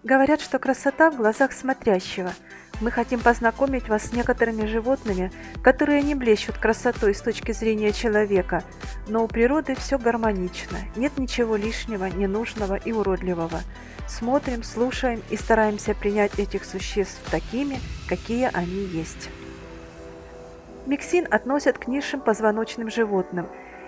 Говорят, что красота в глазах смотрящего. Мы хотим познакомить вас с некоторыми животными, которые не блещут красотой с точки зрения человека, но у природы все гармонично, нет ничего лишнего, ненужного и уродливого. Смотрим, слушаем и стараемся принять этих существ такими, какие они есть. Миксин относят к низшим позвоночным животным.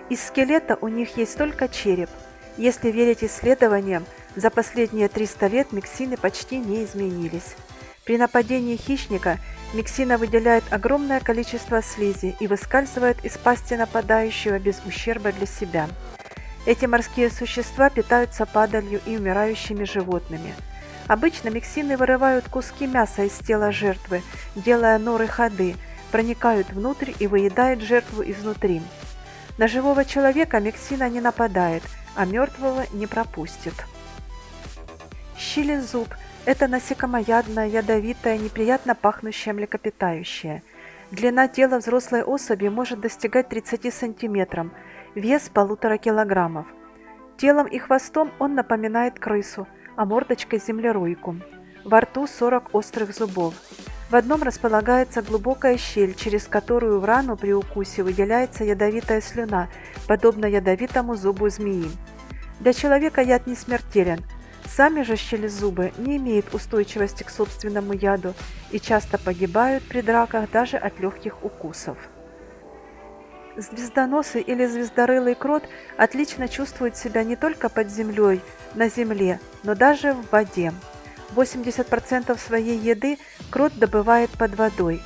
Из скелета у них есть только череп. Если верить исследованиям, за последние 300 лет миксины почти не изменились. При нападении хищника миксина выделяет огромное количество слизи и выскальзывает из пасти нападающего без ущерба для себя. Эти морские существа питаются падалью и умирающими животными. Обычно миксины вырывают куски мяса из тела жертвы, делая норы-ходы, проникают внутрь и выедают жертву изнутри. На живого человека миксина не нападает, а мертвого не пропустит. Щелезуб – это насекомоядное, ядовитое, неприятно пахнущее млекопитающее. Длина тела взрослой особи может достигать 30 см, вес 1,5 кг. Телом и хвостом он напоминает крысу, а мордочкой – землеройку. Во рту 40 острых зубов. В одном располагается глубокая щель, через которую в рану при укусе выделяется ядовитая слюна, подобно ядовитому зубу змеи. Для человека яд не смертелен. Сами же щелезубы не имеют устойчивости к собственному яду и часто погибают при драках даже от легких укусов. Звездоносый или звездорылый крот отлично чувствует себя не только под землей, на земле, но даже в воде. 80% своей еды крот добывает под водой.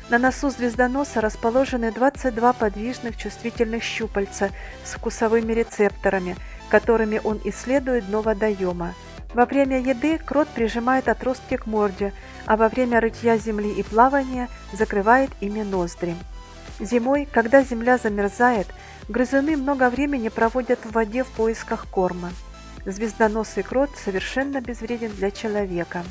На носу звездоноса расположены 22 подвижных чувствительных щупальца с вкусовыми рецепторами, которыми он исследует дно водоема. Во время еды крот прижимает отростки к морде, а во время рытья земли и плавания закрывает ими ноздри. Зимой, когда земля замерзает, грызуны много времени проводят в воде в поисках корма. Звездоносый крот совершенно безвреден для человека.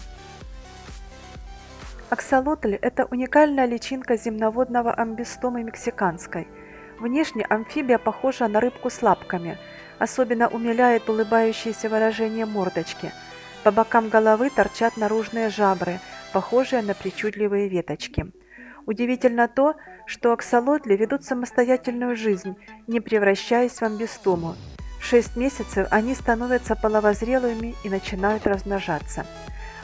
Аксолотль – это уникальная личинка земноводного амбистомы мексиканской. Внешне амфибия похожа на рыбку с лапками, особенно умиляет улыбающееся выражение мордочки. По бокам головы торчат наружные жабры, похожие на причудливые веточки. Удивительно то, что аксолотли ведут самостоятельную жизнь, не превращаясь в амбистому. В 6 месяцев они становятся половозрелыми и начинают размножаться.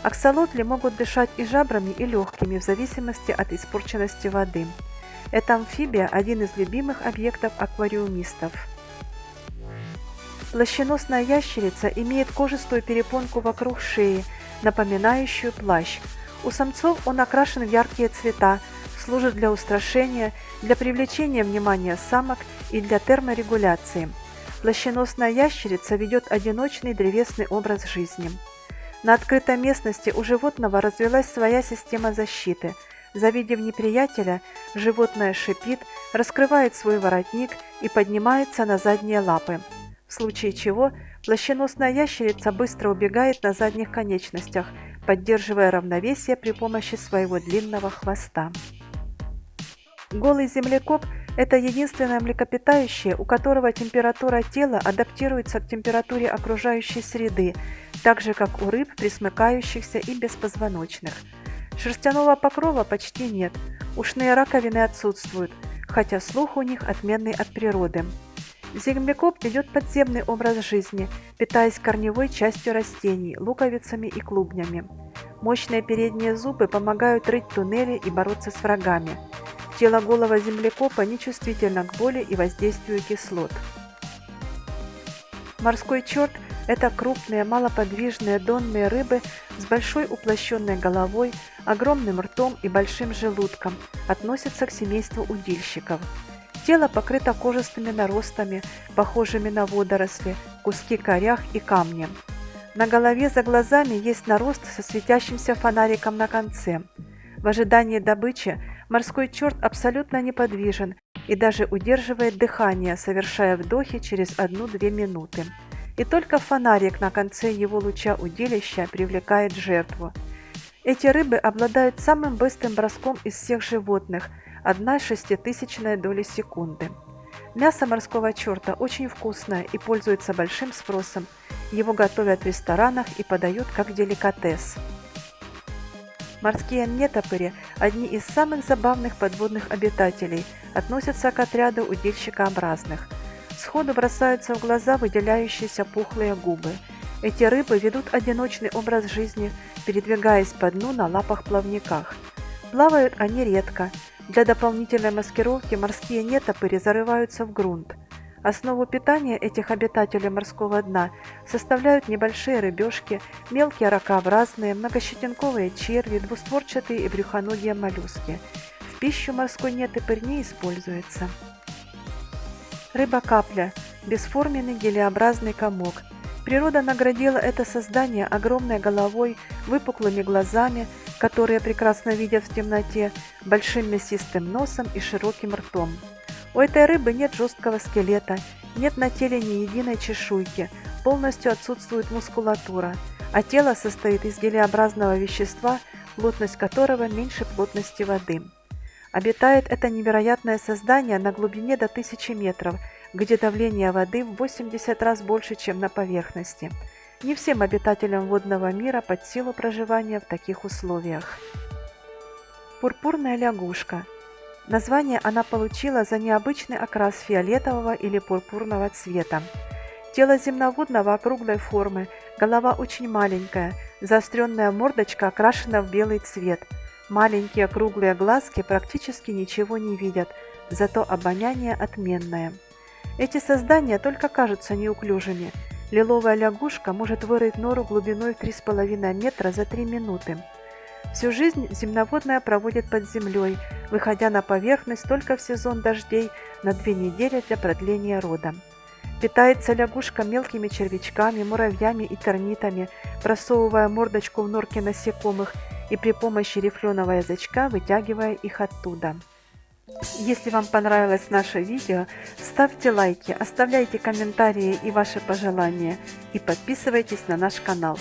Аксолотли могут дышать и жабрами, и легкими, в зависимости от испорченности воды. Эта амфибия – один из любимых объектов аквариумистов. Плащеносная ящерица имеет кожистую перепонку вокруг шеи, напоминающую плащ. У самцов он окрашен в яркие цвета, служит для устрашения, для привлечения внимания самок и для терморегуляции. Плащеносная ящерица ведет одиночный древесный образ жизни. На открытой местности у животного развилась своя система защиты. Завидев неприятеля, животное шипит, раскрывает свой воротник и поднимается на задние лапы. В случае чего плащеносная ящерица быстро убегает на задних конечностях, поддерживая равновесие при помощи своего длинного хвоста. Голый землекоп – это единственное млекопитающее, у которого температура тела адаптируется к температуре окружающей среды, так же как у рыб, пресмыкающихся и беспозвоночных. Шерстяного покрова почти нет, ушные раковины отсутствуют, хотя слух у них отменный от природы. Землекоп ведет подземный образ жизни, питаясь корневой частью растений, луковицами и клубнями. Мощные передние зубы помогают рыть туннели и бороться с врагами. Тело голого землекопа нечувствительно к боли и воздействию кислот. Морской черт – это крупные, малоподвижные донные рыбы с большой уплощенной головой, огромным ртом и большим желудком, относятся к семейству удильщиков. Тело покрыто кожистыми наростами, похожими на водоросли, куски корях и камни. На голове за глазами есть нарост со светящимся фонариком на конце. В ожидании добычи морской черт абсолютно неподвижен и даже удерживает дыхание, совершая вдохи через 1-2 минуты. И только фонарик на конце его луча удилища привлекает жертву. Эти рыбы обладают самым быстрым броском из всех животных – 1/6000 доли секунды. Мясо морского черта очень вкусное и пользуется большим спросом. Его готовят в ресторанах и подают как деликатес. Морские нетопыри – одни из самых забавных подводных обитателей, относятся к отряду удильщикообразных. Сходу бросаются в глаза выделяющиеся пухлые губы. Эти рыбы ведут одиночный образ жизни, передвигаясь по дну на лапах-плавниках. Плавают они редко. Для дополнительной маскировки морские нетопыри зарываются в грунт. Основу питания этих обитателей морского дна составляют небольшие рыбешки, мелкие ракообразные, многощетинковые черви, двустворчатые и брюхоногие моллюски. В пищу морской нетопырь не используется. Рыба-капля – бесформенный гелеобразный комок. Природа наградила это создание огромной головой, выпуклыми глазами, которые прекрасно видят в темноте, большим мясистым носом и широким ртом. У этой рыбы нет жесткого скелета, нет на теле ни единой чешуйки, полностью отсутствует мускулатура, а тело состоит из гелеобразного вещества, плотность которого меньше плотности воды. Обитает это невероятное создание на глубине до 1000 метров, где давление воды в 80 раз больше, чем на поверхности. Не всем обитателям водного мира под силу проживания в таких условиях. Пурпурная лягушка. Название она получила за необычный окрас фиолетового или пурпурного цвета. Тело земноводного округлой формы, голова очень маленькая, заостренная мордочка окрашена в белый цвет. Маленькие круглые глазки практически ничего не видят, зато обоняние отменное. Эти создания только кажутся неуклюжими. Лиловая лягушка может вырыть нору глубиной в 3,5 метра за 3 минуты. Всю жизнь земноводная проводит под землей, выходя на поверхность только в сезон дождей на 2 недели для продления рода. Питается лягушка мелкими червячками, муравьями и термитами, просовывая мордочку в норки насекомых и при помощи рифленого язычка вытягивая их оттуда. Если вам понравилось наше видео, ставьте лайки, оставляйте комментарии и ваши пожелания и подписывайтесь на наш канал.